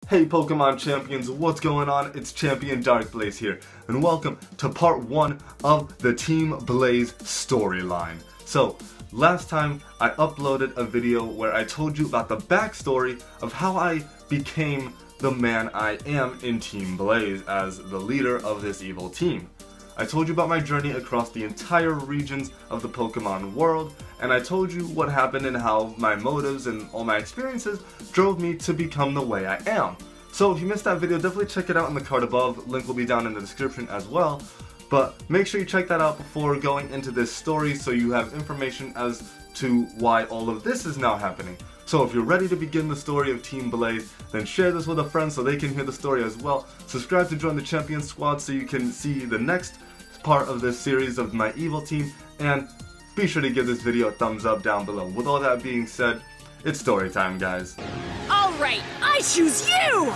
Hey Pokemon champions, what's going on? It's Champion DarkBlaze here, and welcome to part 1 of the Team Blaze storyline. So, last time I uploaded a video where I told you about the backstory of how I became the man I am in Team Blaze as the leader of this evil team. I told you about my journey across the entire regions of the Pokemon world, and I told you what happened and how my motives and all my experiences drove me to become the way I am. So if you missed that video, definitely check it out in the card above. Link will be down in the description as well. But make sure you check that out before going into this story so you have information as to why all of this is now happening. So if you're ready to begin the story of Team Blaze, then share this with a friend so they can hear the story as well. Subscribe to join the Champion Squad so you can see the next part of this series of my evil team, and be sure to give this video a thumbs up down below. With all that being said, it's story time, guys. Alright, I choose you!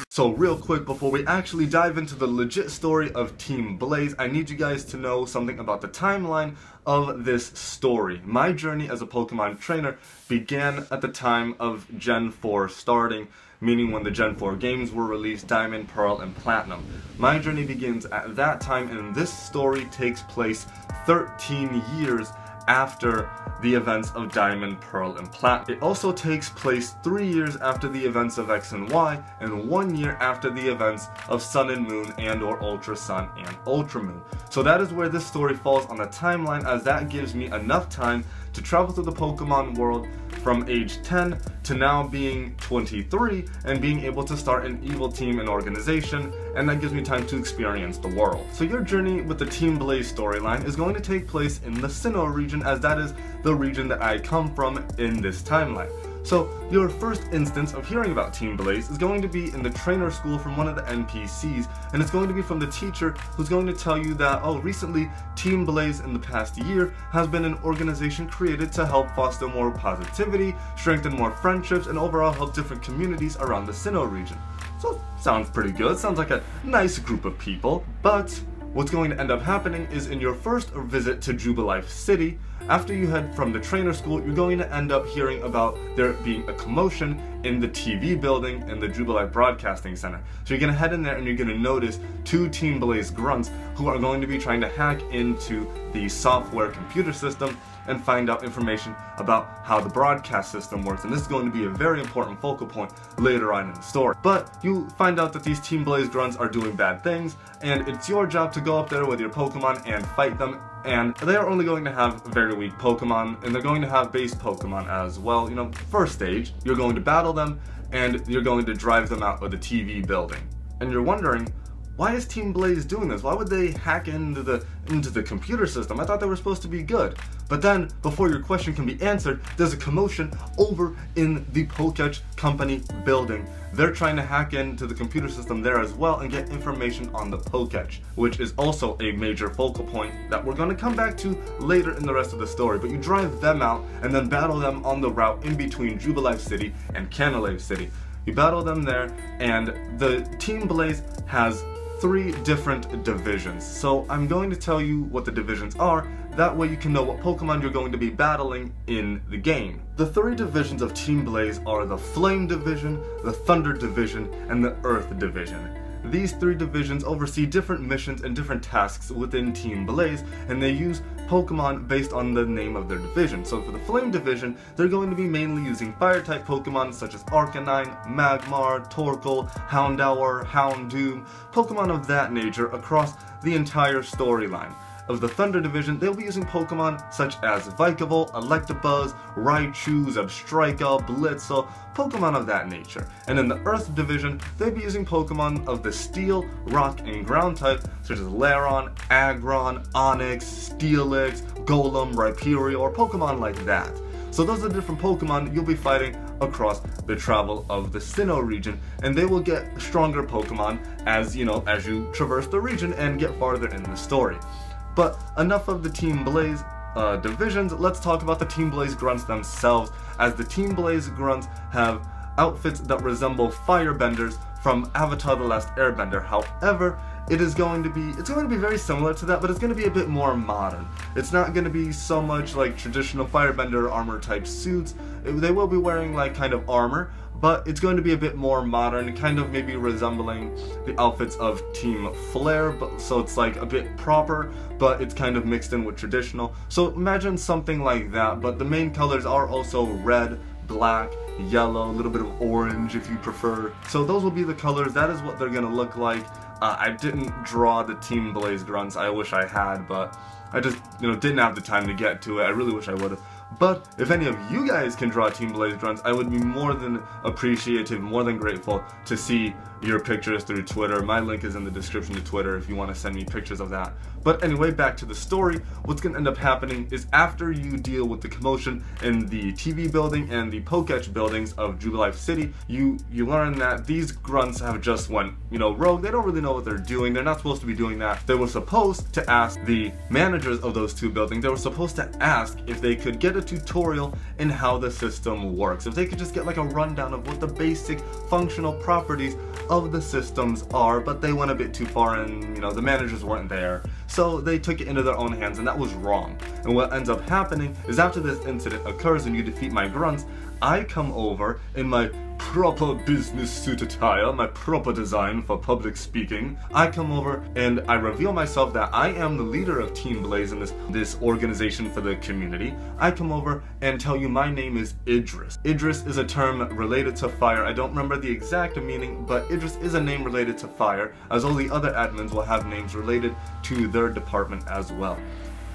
So real quick, before we actually dive into the legit story of Team Blaze, I need you guys to know something about the timeline of this story. My journey as a Pokemon trainer began at the time of Gen 4 starting, meaning when the Gen 4 games were released, Diamond, Pearl, and Platinum. My journey begins at that time, and this story takes place 13 years after the events of Diamond, Pearl, and Platinum. It also takes place 3 years after the events of X and Y, and 1 year after the events of Sun and Moon and/or Ultra Sun and Ultra Moon. So that is where this story falls on the timeline, as that gives me enough time to travel through the Pokemon world from age 10 to now being 23 and being able to start an evil team and organization, and that gives me time to experience the world. So your journey with the Team Blaze storyline is going to take place in the Sinnoh Region, as that is the region that I come from in this timeline. So your first instance of hearing about Team Blaze is going to be in the trainer school from one of the NPCs, and it's going to be from the teacher who's going to tell you that, oh, recently Team Blaze in the past year has been an organization created to help foster more positivity, strengthen more friendships, and overall help different communities around the Sinnoh region. So sounds pretty good, sounds like a nice group of people. But what's going to end up happening is in your first visit to Jubilife City, after you head from the trainer school, you're going to end up hearing about there being a commotion in the TV building in the Jubilife Broadcasting Center. So you're going to head in there and you're going to notice 2 Team Blaze grunts who are going to be trying to hack into the software computer system and find out information about how the broadcast system works, and this is going to be a very important focal point later on in the story. But you find out that these Team Blaze grunts are doing bad things, and it's your job to go up there with your Pokemon and fight them, and they are only going to have very weak Pokemon, and they're going to have base Pokemon as well. You know, first stage, you're going to battle them, and you're going to drive them out of the TV building. And you're wondering, why is Team Blaze doing this? Why would they hack into the computer system? I thought they were supposed to be good. But then, before your question can be answered, there's a commotion over in the Poketch Company building. They're trying to hack into the computer system there as well and get information on the Poketch, which is also a major focal point that we're going to come back to later in the rest of the story. But you drive them out and then battle them on the route in between Jubilife City and Canalave City. You battle them there, and the Team Blaze has 3 different divisions. So I'm going to tell you what the divisions are, that way you can know what Pokemon you're going to be battling in the game. The 3 divisions of Team Blaze are the Flame Division, the Thunder Division, and the Earth Division. These 3 divisions oversee different missions and different tasks within Team Blaze, and they use Pokemon based on the name of their division. So for the Flame Division, they're going to be mainly using Fire-type Pokemon such as Arcanine, Magmar, Torkoal, Houndour, Houndoom, Pokemon of that nature across the entire storyline. Of the Thunder Division, they'll be using Pokemon such as Vikavolt, Electabuzz, Raichu, Zebstrika, Blitzel, Pokemon of that nature. And in the Earth Division, they'll be using Pokemon of the Steel, Rock, and Ground type, such as Lairon, Aggron, Onix, Steelix, Golem, Rhyperior, or Pokemon like that. So those are the different Pokemon you'll be fighting across the travel of the Sinnoh region, and they will get stronger Pokemon as you traverse the region and get farther in the story. But enough of the Team Blaze divisions, let's talk about the Team Blaze grunts themselves, as the Team Blaze grunts have outfits that resemble firebenders from Avatar: The Last Airbender. However, it's going to be very similar to that, but it's going to be a bit more modern. It's not going to be so much like traditional firebender armor type suits. They will be wearing like kind of armor, but it's going to be a bit more modern, kind of maybe resembling the outfits of Team Flare, but so it's like a bit proper, but it's kind of mixed in with traditional. So imagine something like that, but the main colors are also red, black, yellow, a little bit of orange if you prefer. So those will be the colors. That is what they're gonna look like. I didn't draw the Team Blaze grunts. I wish I had, but I just, didn't have the time to get to it. I really wish I would have. But if any of you guys can draw Team Blaze grunts, I would be more than appreciative, more than grateful to see your pictures through Twitter. My link is in the description to Twitter if you want to send me pictures of that. But anyway, back to the story. What's going to end up happening is after you deal with the commotion in the TV building and the Poketch buildings of Jubilife City, you learn that these grunts have just went, rogue. They don't really know what they're doing. They're not supposed to be doing that. They were supposed to ask the managers of those two buildings, they were supposed to ask if they could get a tutorial in how the system works. If they could just get like a rundown of what the basic functional properties of the systems are, but they went a bit too far and, the managers weren't there. So they took it into their own hands, and that was wrong. And what ends up happening is after this incident occurs and you defeat my grunts, I come over in my proper business suit attire, my proper design for public speaking. I come over and I reveal myself that I am the leader of Team Blaze in this organization for the community. I come over and tell you my name is Idris. Idris is a term related to fire. I don't remember the exact meaning, but Idris is a name related to fire, as all the other admins will have names related to their department as well.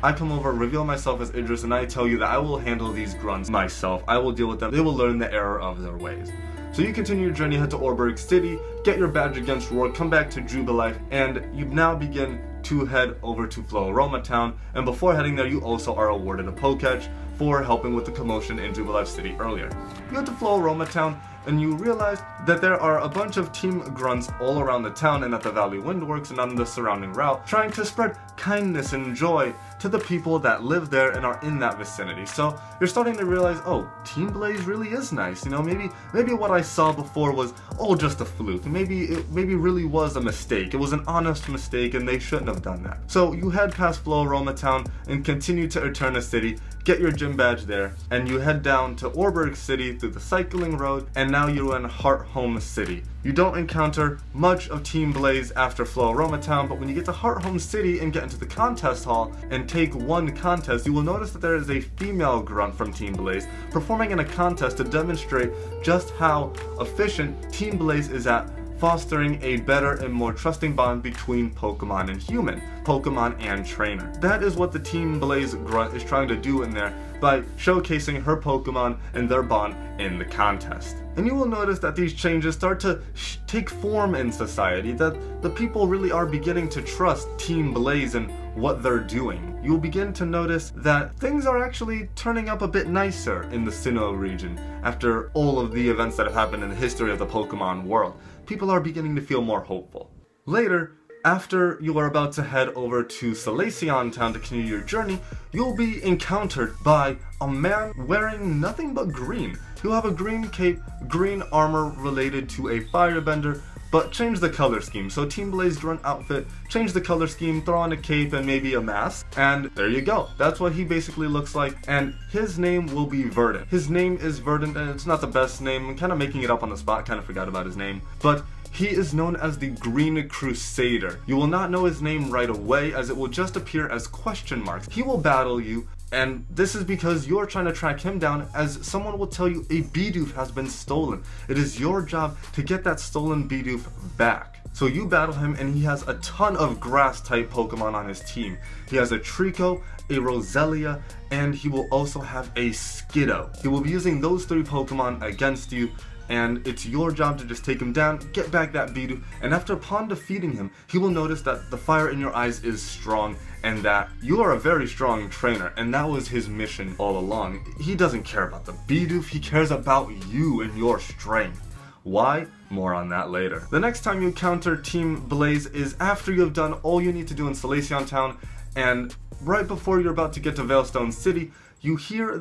I come over, reveal myself as Idris, and I tell you that I will handle these grunts myself. I will deal with them. They will learn the error of their ways. So you continue your journey, head to Orberg City, get your badge against Roar, come back to Jubilife, and you now begin to head over to Floaroma Town. And before heading there, you also are awarded a Poketch for helping with the commotion in Jubilife City earlier. You head to Floaroma Town, and you realize that there are a bunch of team grunts all around the town and at the Valley Windworks and on the surrounding route, trying to spread kindness and joy to the people that live there and are in that vicinity. So you're starting to realize, oh, Team Blaze really is nice. Maybe what I saw before was all just a fluke. Maybe it really was a mistake. It was an honest mistake and they shouldn't have done that. So you head past Floaroma Town and continue to Eterna City, get your gym badge there, and you head down to Orberg City through the cycling road, and now you're in Hearthome City. You don't encounter much of Team Blaze after Floaroma Town, but when you get to Hearthome City and get into the contest hall and take one contest, you will notice that there is a female grunt from Team Blaze performing in a contest to demonstrate just how efficient Team Blaze is at fostering a better and more trusting bond between Pokemon and human, Pokemon and trainer. That is what the Team Blaze grunt is trying to do in there by showcasing her Pokemon and their bond in the contest. And you will notice that these changes start to take form in society, that the people really are beginning to trust Team Blaze and what they're doing. You'll begin to notice that things are actually turning up a bit nicer in the Sinnoh region after all of the events that have happened in the history of the Pokemon world. People are beginning to feel more hopeful. Later, after you are about to head over to Salacion Town to continue your journey, you'll be encountered by a man wearing nothing but green. He'll have a green cape, green armor related to a firebender, but change the color scheme. So Team Blaze Grunt outfit, change the color scheme, throw on a cape and maybe a mask, and there you go. That's what he basically looks like, and his name will be Verdant. His name is Verdant, and it's not the best name. I'm kind of making it up on the spot, kind of forgot about his name, but he is known as the Green Crusader. You will not know his name right away, as it will just appear as question marks. He will battle you, and this is because you're trying to track him down, as someone will tell you a Bidoof has been stolen. It is your job to get that stolen Bidoof back. So you battle him, and he has a ton of grass type Pokemon on his team. He has a Trico, a Roselia, and he will also have a Skiddo. He will be using those three Pokemon against you, and it's your job to just take him down, get back that Bidoof, and upon defeating him, he will notice that the fire in your eyes is strong, and that you are a very strong trainer, and that was his mission all along. He doesn't care about the Bidoof, he cares about you and your strength. Why? More on that later. The next time you encounter Team Blaze is after you have done all you need to do in Salacion Town, and right before you're about to get to Veilstone City, you hear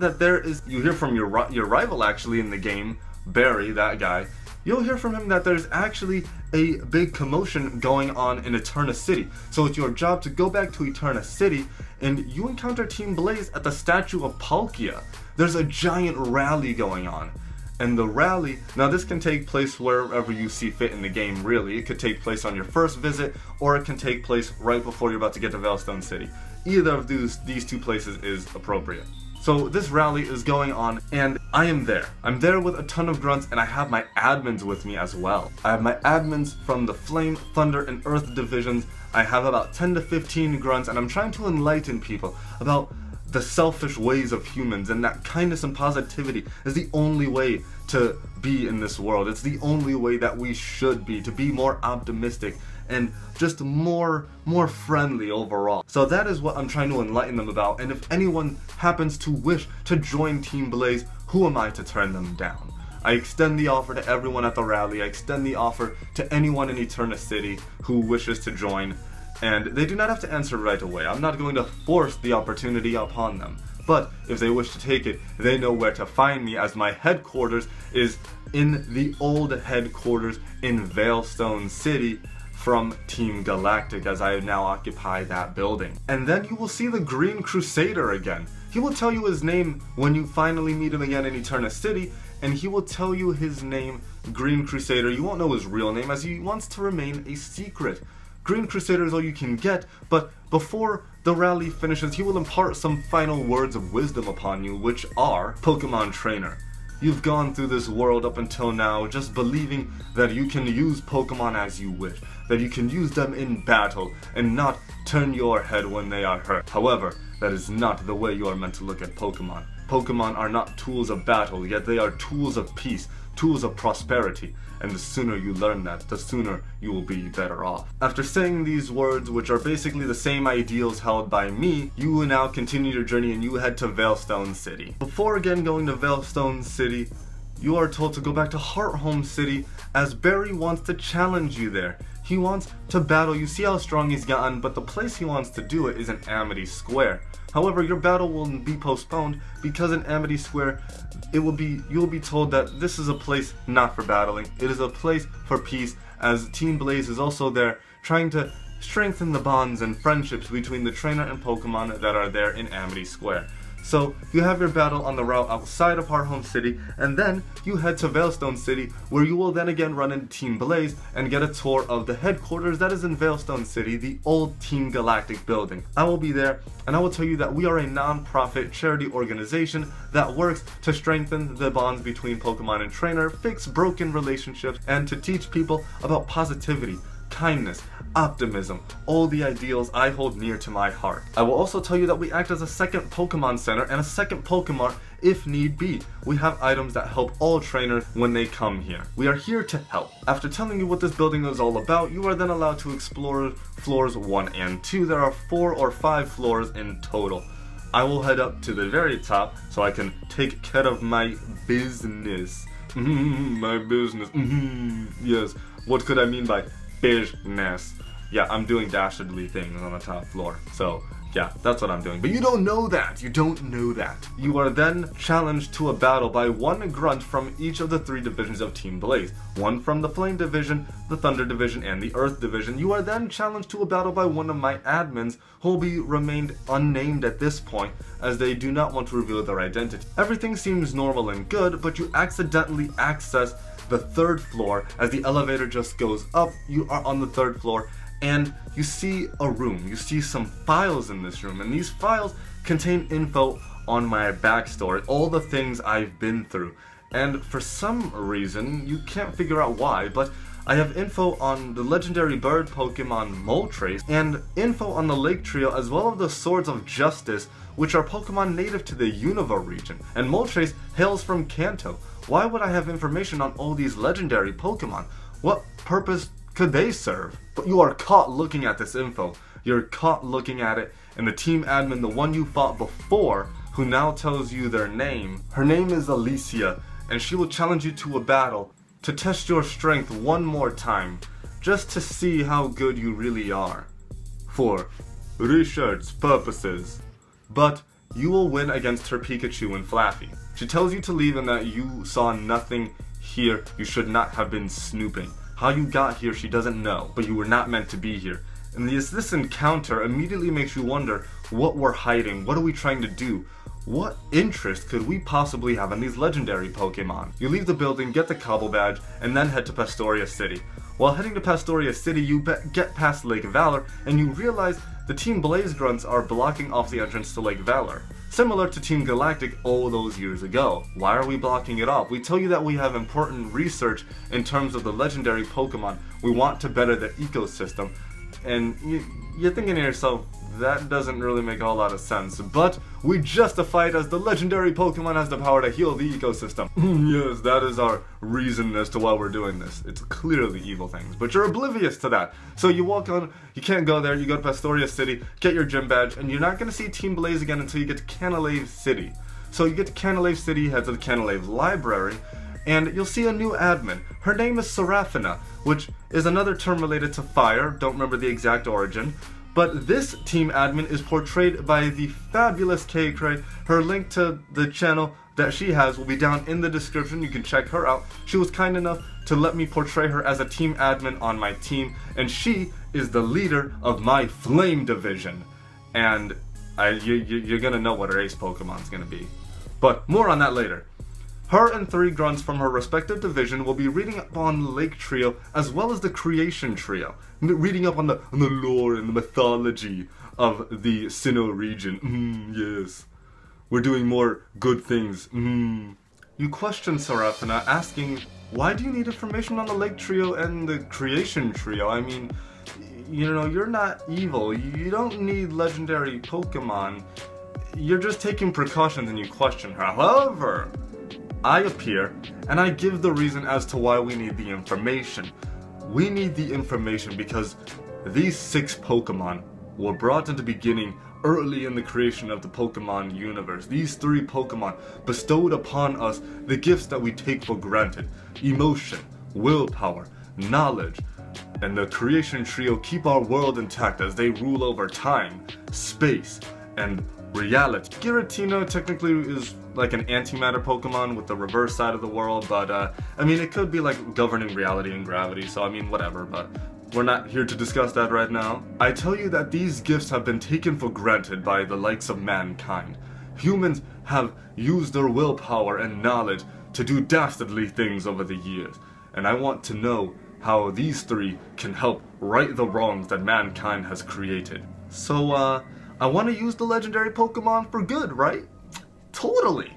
from your rival actually in the game, Barry, that guy, you'll hear from him that there's actually a big commotion going on in Eterna City. So it's your job to go back to Eterna City, and you encounter Team Blaze at the statue of Palkia. There's a giant rally going on. And the rally, now this can take place wherever you see fit in the game, really. It could take place on your first visit, or it can take place right before you're about to get to Veilstone City. Either of these two places is appropriate. So this rally is going on, and I am there. I'm there with a ton of grunts, and I have my admins with me as well. I have my admins from the Flame, Thunder, and Earth divisions. I have about 10 to 15 grunts, and I'm trying to enlighten people about the selfish ways of humans, and that kindness and positivity is the only way to be in this world. It's the only way that we should be, to be more optimistic and just more friendly overall. So that is what I'm trying to enlighten them about, and if anyone happens to wish to join Team Blaze, who am I to turn them down? I extend the offer to everyone at the rally. I extend the offer to anyone in Eterna City who wishes to join. And they do not have to answer right away. I'm not going to force the opportunity upon them. But if they wish to take it, they know where to find me, as my headquarters is in the old headquarters in Veilstone City from Team Galactic, as I now occupy that building. And then you will see the Green Crusader again. He will tell you his name when you finally meet him again in Eterna City, and he will tell you his name, Green Crusader. You won't know his real name, as he wants to remain a secret. Green Crusader is all you can get, but before the rally finishes, he will impart some final words of wisdom upon you, which are, Pokemon Trainer. You've gone through this world up until now just believing that you can use Pokemon as you wish, that you can use them in battle and not turn your head when they are hurt. However, that is not the way you are meant to look at Pokemon. Pokemon are not tools of battle, yet they are tools of peace, tools of prosperity. And the sooner you learn that, the sooner you will be better off. After saying these words, which are basically the same ideals held by me, you will now continue your journey and you head to Veilstone City. Before again going to Veilstone City, you are told to go back to Hearthome City, as Barry wants to challenge you there. He wants to battle you. See how strong he's gotten, but the place he wants to do it is in Amity Square. However, your battle will be postponed because in Amity Square, you will be told that this is a place not for battling. It is a place for peace, as Team Blaze is also there trying to strengthen the bonds and friendships between the trainer and Pokemon that are there in Amity Square. So you have your battle on the route outside of Hearthome City, and then you head to Veilstone City, where you will then again run into Team Blaze and get a tour of the headquarters that is in Veilstone City, the old Team Galactic building. I will be there, and I will tell you that we are a non-profit charity organization that works to strengthen the bonds between Pokemon and trainer, fix broken relationships, and to teach people about positivity, kindness, optimism, all the ideals I hold near to my heart. I will also tell you that we act as a second Pokemon Center and a second Pokemon if need be. We have items that help all trainers when they come here. We are here to help. After telling you what this building is all about, you are then allowed to explore floors 1 and 2. There are 4 or 5 floors in total. I will head up to the very top so I can take care of my business. My business. Yes. What could I mean by business? Yeah, I'm doing dastardly things on the top floor. So, yeah, that's what I'm doing. But you don't know that. You don't know that. You are then challenged to a battle by one grunt from each of the 3 divisions of Team Blaze. One from the Flame Division, the Thunder Division, and the Earth Division. You are then challenged to a battle by one of my admins, who will be remained unnamed at this point, as they do not want to reveal their identity. Everything seems normal and good, but you accidentally access the 3rd floor. As the elevator just goes up, you are on the 3rd floor, and you see a room. You see some files in this room, and these files contain info on my backstory, all the things I've been through. And for some reason, you can't figure out why, but I have info on the legendary bird Pokemon Moltres, and info on the Lake Trio, as well as the Swords of Justice, which are Pokemon native to the Sinnoh Region. And Moltres hails from Kanto. Why would I have information on all these legendary Pokemon? What purpose could they serve? But you are caught looking at this info. You're caught looking at it, and the team admin, the one you fought before, who now tells you their name, her name is Alicia, and she will challenge you to a battle to test your strength one more time, just to see how good you really are, for research purposes. But you will win against her Pikachu and Flaffy. She tells you to leave and that you saw nothing here, you should not have been snooping. How you got here, she doesn't know, but you were not meant to be here. And this encounter immediately makes you wonder what we're hiding, what are we trying to do? What interest could we possibly have in these legendary Pokemon? You leave the building, get the Cobble Badge, and then head to Pastoria City. While heading to Pastoria City, you get past Lake Valor, and you realize the Team Blaze Grunts are blocking off the entrance to Lake Valor. Similar to Team Galactic all those years ago. Why are we blocking it off? We tell you that we have important research in terms of the legendary Pokemon. We want to better the ecosystem. And you're thinking to yourself, that doesn't really make a whole lot of sense. But we justify it as the legendary Pokemon has the power to heal the ecosystem. Yes, that is our reason as to why we're doing this. It's clearly evil things, but you're oblivious to that. So you walk on, you can't go there, you go to Pastoria City, get your gym badge, and you're not going to see Team Blaze again until you get to Canalave City. So you get to Canalave City, head to the Canalave Library, and you'll see a new admin. Her name is Seraphina, which is another term related to fire, don't remember the exact origin. But this team admin is portrayed by the fabulous K-Cray. Her link to the channel that she has will be down in the description. You can check her out. She was kind enough to let me portray her as a team admin on my team, and she is the leader of my Flame division. And you're gonna know what her ace Pokemon's gonna be. But more on that later. Her and 3 grunts from her respective division will be reading up on Lake Trio as well as the Creation Trio, reading up on the lore and the mythology of the Sinnoh Region. Yes, we're doing more good things. You question Seraphina, asking, why do you need information on the Lake Trio and the Creation Trio? I mean, you know, you're not evil. You don't need legendary Pokemon. You're just taking precautions and you question her. However, I appear, and I give the reason as to why we need the information. We need the information because these 6 Pokemon were brought into beginning early in the creation of the Pokemon universe. These 3 Pokemon bestowed upon us the gifts that we take for granted. Emotion, willpower, knowledge, and the Creation Trio keep our world intact as they rule over time, space, and reality. Giratina technically is like an antimatter Pokemon with the reverse side of the world, but I mean, it could be like governing reality and gravity, so I mean, whatever, but we're not here to discuss that right now. I tell you that these gifts have been taken for granted by the likes of mankind. Humans have used their willpower and knowledge to do dastardly things over the years, and I want to know how these 3 can help right the wrongs that mankind has created. So, I want to use the legendary Pokemon for good, right? Totally!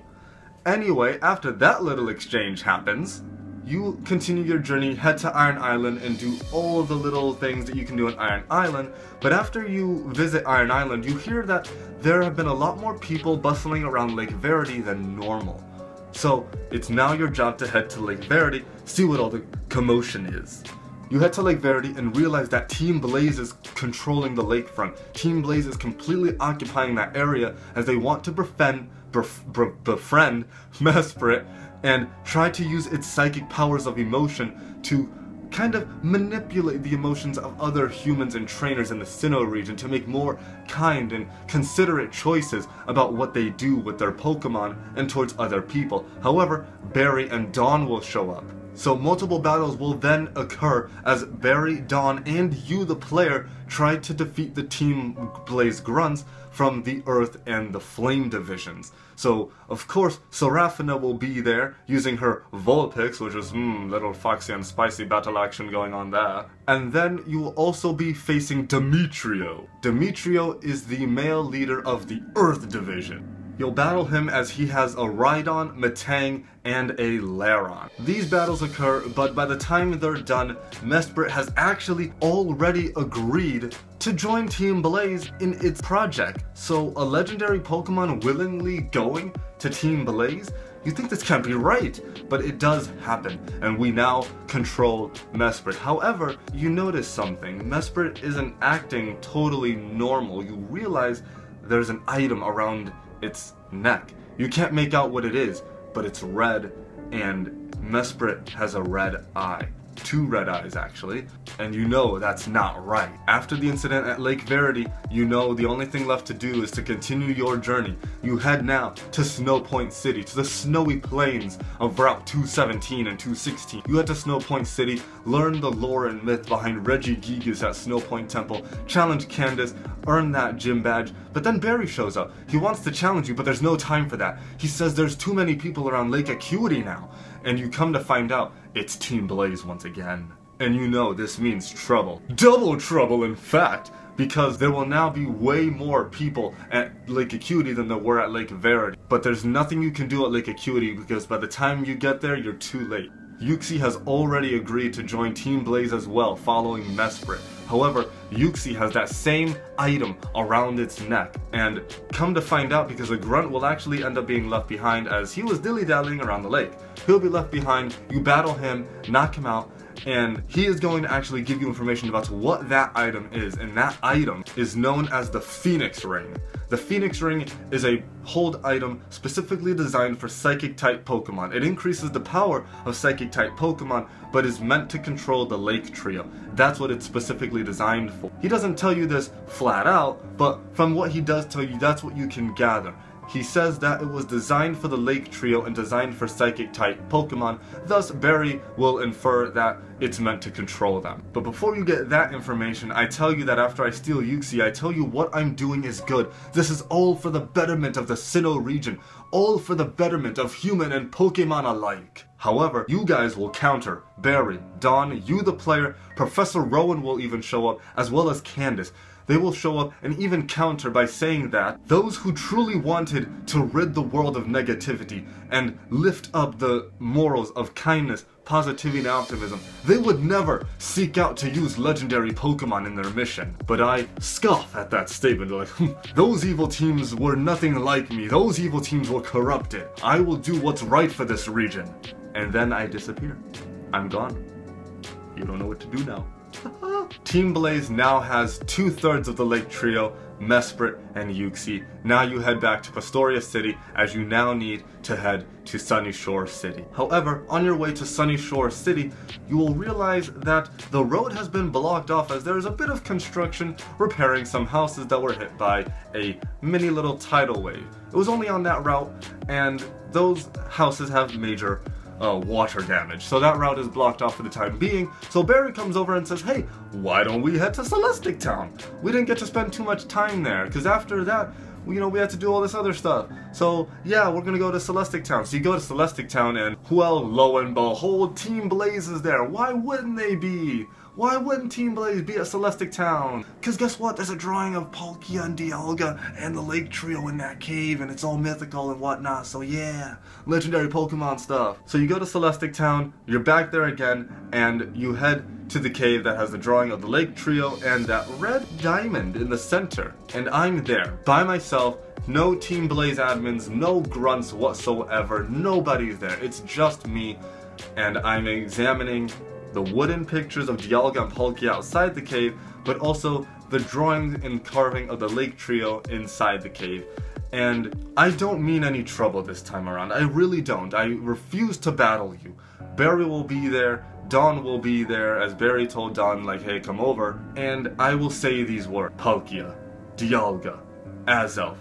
Anyway, after that little exchange happens, you continue your journey, head to Iron Island, and do all the little things that you can do on Iron Island. But after you visit Iron Island, you hear that there have been a lot more people bustling around Lake Verity than normal. So, it's now your job to head to Lake Verity, see what all the commotion is. You head to Lake Verity and realize that Team Blaze is controlling the lakefront. Team Blaze is completely occupying that area as they want to befriend Mesprit and try to use its psychic powers of emotion to kind of manipulate the emotions of other humans and trainers in the Sinnoh region to make more kind and considerate choices about what they do with their Pokemon and towards other people. However, Barry and Dawn will show up. So multiple battles will then occur as Barry, Dawn, and you, the player, try to defeat the Team Blaze Grunts from the Earth and the Flame divisions. So, of course, Seraphina will be there, using her Vulpix, which is, little foxy and spicy battle action going on there. And then you will also be facing Demetrio. Demetrio is the male leader of the Earth division. You'll battle him as he has a Rhydon, Metang, and a Lairon. These battles occur, but by the time they're done, Mesprit has actually already agreed to join Team Blaze in its project. So a legendary Pokemon willingly going to Team Blaze? You think this can't be right, but it does happen, and we now control Mesprit. However, you notice something. Mesprit isn't acting totally normal. You realize there's an item around its neck. You can't make out what it is, but it's red, and Mesprit has a red eye. 2 red eyes actually, and you know that's not right. After the incident at Lake Verity, you know the only thing left to do is to continue your journey. You head now to Snowpoint City, to the snowy plains of Route 217 and 216. You head to Snowpoint City, learn the lore and myth behind Regigigas at Snowpoint Temple, challenge Candace, earn that gym badge, but then Barry shows up. He wants to challenge you, but there's no time for that. He says there's too many people around Lake Acuity now, and you come to find out it's Team Blaze once again. And you know this means trouble. Double trouble, in fact, because there will now be way more people at Lake Acuity than there were at Lake Verity. But there's nothing you can do at Lake Acuity because by the time you get there, you're too late. Yuxi has already agreed to join Team Blaze as well, following Mesprit. However, Yuxi has that same item around its neck, and come to find out because a Grunt will actually end up being left behind as he was dilly-dallying around the lake. He'll be left behind, you battle him, knock him out, and he is going to actually give you information about what that item is, and that item is known as the Phoenix Ring. The Phoenix Ring is a hold item specifically designed for Psychic-type Pokemon. It increases the power of Psychic-type Pokemon, but is meant to control the Lake Trio. That's what it's specifically designed for. He doesn't tell you this flat out, but from what he does tell you, that's what you can gather. He says that it was designed for the Lake Trio and designed for Psychic-type Pokemon, thus Barry will infer that it's meant to control them. But before you get that information, I tell you that after I steal Yuxi, I tell you what I'm doing is good. This is all for the betterment of the Sinnoh Region, all for the betterment of human and Pokemon alike. However, you guys will counter. Barry, Dawn, you the player, Professor Rowan will even show up, as well as Candace. They will show up and even counter by saying that those who truly wanted to rid the world of negativity and lift up the morals of kindness, positivity, and optimism, they would never seek out to use legendary Pokemon in their mission. But I scoff at that statement, like, those evil teams were nothing like me, those evil teams were corrupted. I will do what's right for this region. And then I disappear. I'm gone. You don't know what to do now. Team Blaze now has 2/3 of the Lake Trio, Mesprit and Yuxi. Now you head back to Pastoria City as you now need to head to Sunny Shore City. However, on your way to Sunny Shore City, you will realize that the road has been blocked off as there is a bit of construction repairing some houses that were hit by a mini little tidal wave. It was only on that route, and those houses have major water damage, so that route is blocked off for the time being. So Barry comes over and says, hey, why don't we head to Celestic Town? We didn't get to spend too much time there, because after that, we had to do all this other stuff. So yeah, we're gonna go to Celestic Town. So you go to Celestic Town and, well, lo and behold, Team Blaze is there. Why wouldn't they be? Why wouldn't Team Blaze be at Celestic Town? Because guess what? There's a drawing of Palkia and Dialga and the Lake Trio in that cave, and it's all mythical and whatnot. So yeah, legendary Pokemon stuff. So you go to Celestic Town, you're back there again, and you head to the cave that has the drawing of the Lake Trio and that red diamond in the center. And I'm there, by myself, no Team Blaze admins, no grunts whatsoever, nobody's there. It's just me, and I'm examining the wooden pictures of Dialga and Palkia outside the cave, but also the drawing and carving of the Lake Trio inside the cave. And I don't mean any trouble this time around. I really don't. I refuse to battle you. Barry will be there, Dawn will be there, as Barry told Dawn, like, hey, come over, and I will say these words. Palkia, Dialga, Azelf,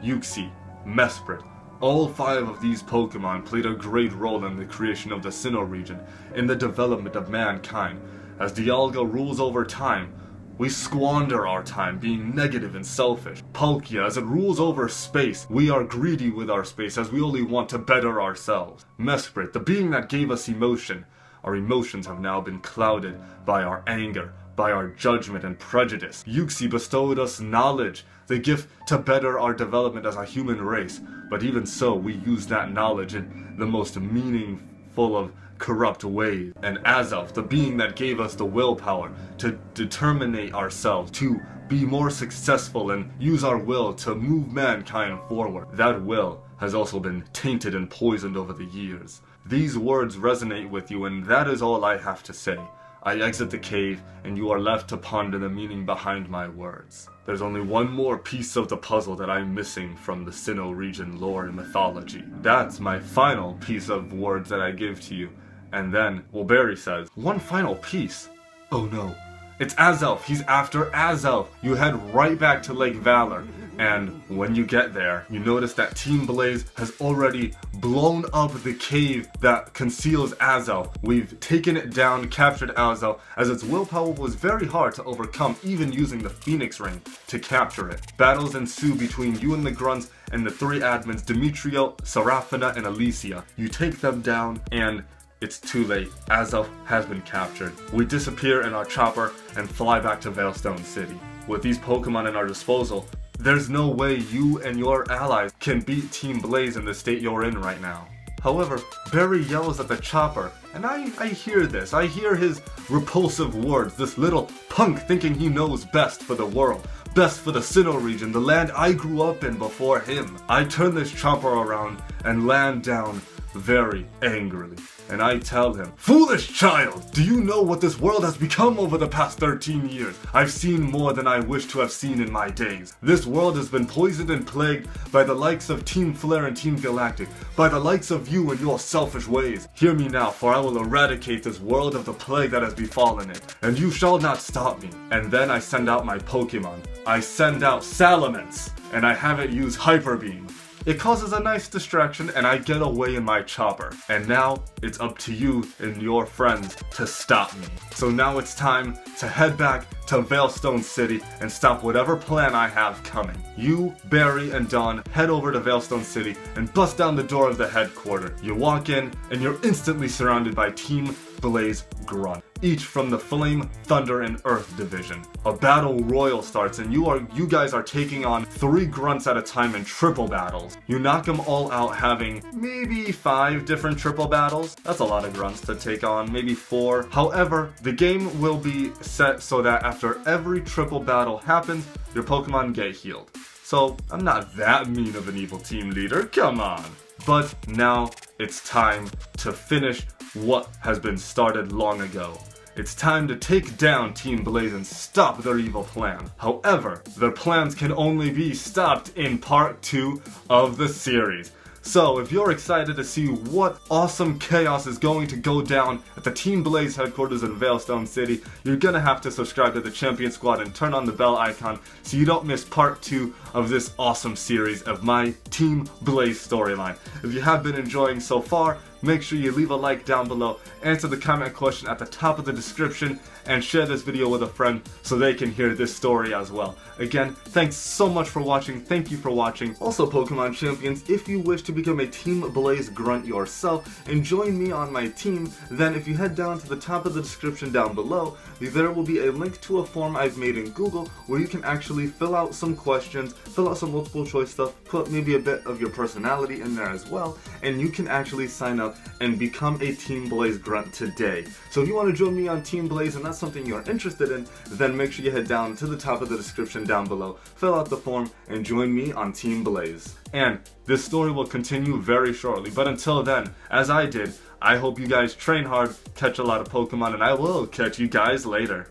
Yuxi, Mesprit. All 5 of these Pokemon played a great role in the creation of the Sinnoh Region, in the development of mankind. As Dialga rules over time, we squander our time being negative and selfish. Palkia, as it rules over space, we are greedy with our space as we only want to better ourselves. Mesprit, the being that gave us emotion. Our emotions have now been clouded by our anger, by our judgment and prejudice. Yuxi bestowed us knowledge, the gift to better our development as a human race. But even so, we use that knowledge in the most meaningful of corrupt ways. And Azelf, the being that gave us the willpower to determine ourselves, to be more successful and use our will to move mankind forward. That will has also been tainted and poisoned over the years. These words resonate with you, and that is all I have to say. I exit the cave, and you are left to ponder the meaning behind my words. There's only one more piece of the puzzle that I'm missing from the Sinnoh Region lore and mythology. That's my final piece of words that I give to you, And then, well, Barry says, one final piece. Oh no, it's Azelf. He's after Azelf. You head right back to Lake Valor. And when you get there, you notice that Team Blaze has already blown up the cave that conceals Azelf. We've taken it down, captured Azelf, as its willpower was very hard to overcome, even using the Phoenix Ring to capture it. Battles ensue between you and the Grunts and the three admins, Demetrio, Serafina, and Alicia. You take them down, and it's too late. Azelf has been captured. We disappear in our chopper and fly back to Veilstone City. With these Pokemon at our disposal, there's no way you and your allies can beat Team Blaze in the state you're in right now. However, Barry yells at the chopper, and I hear this. I hear his repulsive words, this little punk thinking he knows best for the world, best for the Sinnoh Region, the land I grew up in before him. I turn this chopper around and land down very angrily. And I tell him, foolish child, do you know what this world has become over the past 13 years? I've seen more than I wish to have seen in my days. This world has been poisoned and plagued by the likes of Team Flare and Team Galactic, by the likes of you and your selfish ways. Hear me now, for I will eradicate this world of the plague that has befallen it, and you shall not stop me. And then I send out my Pokemon. I send out Salamence, and I have it use Hyper Beam. It causes a nice distraction and I get away in my chopper. And now it's up to you and your friends to stop me. So now it's time to head back to Veilstone City and stop whatever plan I have coming. You, Barry, and Dawn head over to Veilstone City and bust down the door of the headquarters. You walk in and you're instantly surrounded by Team Blaze Grunt, each from the Flame, Thunder, and Earth division. A battle royal starts and you guys are taking on 3 grunts at a time in triple battles. You knock them all out, having maybe 5 different triple battles. That's a lot of grunts to take on, maybe 4. However, the game will be set so that after every triple battle happens, your Pokemon get healed. So I'm not that mean of an evil team leader, come on. But now it's time to finish what has been started long ago. It's time to take down Team Blaze and stop their evil plan. However, their plans can only be stopped in part 2 of the series. So, if you're excited to see what awesome chaos is going to go down at the Team Blaze headquarters in Veilstone City, you're gonna have to subscribe to the Champion Squad and turn on the bell icon so you don't miss part 2 of this awesome series of my Team Blaze storyline. If you have been enjoying so far, make sure you leave a like down below, answer the comment question at the top of the description, and share this video with a friend so they can hear this story as well. Again, thanks so much for watching, thank you for watching. Also, Pokemon Champions, if you wish to become a Team Blaze Grunt yourself and join me on my team, then if you head down to the top of the description down below, there will be a link to a form I've made in Google where you can actually fill out some questions, fill out some multiple choice stuff, put maybe a bit of your personality in there as well, and you can actually sign up and become a Team Blaze Grunt today. So if you want to join me on Team Blaze and that's something you're interested in, then make sure you head down to the top of the description down below, fill out the form, and join me on Team Blaze. And this story will continue very shortly, but until then, as I did, I hope you guys train hard, catch a lot of Pokemon, and I will catch you guys later.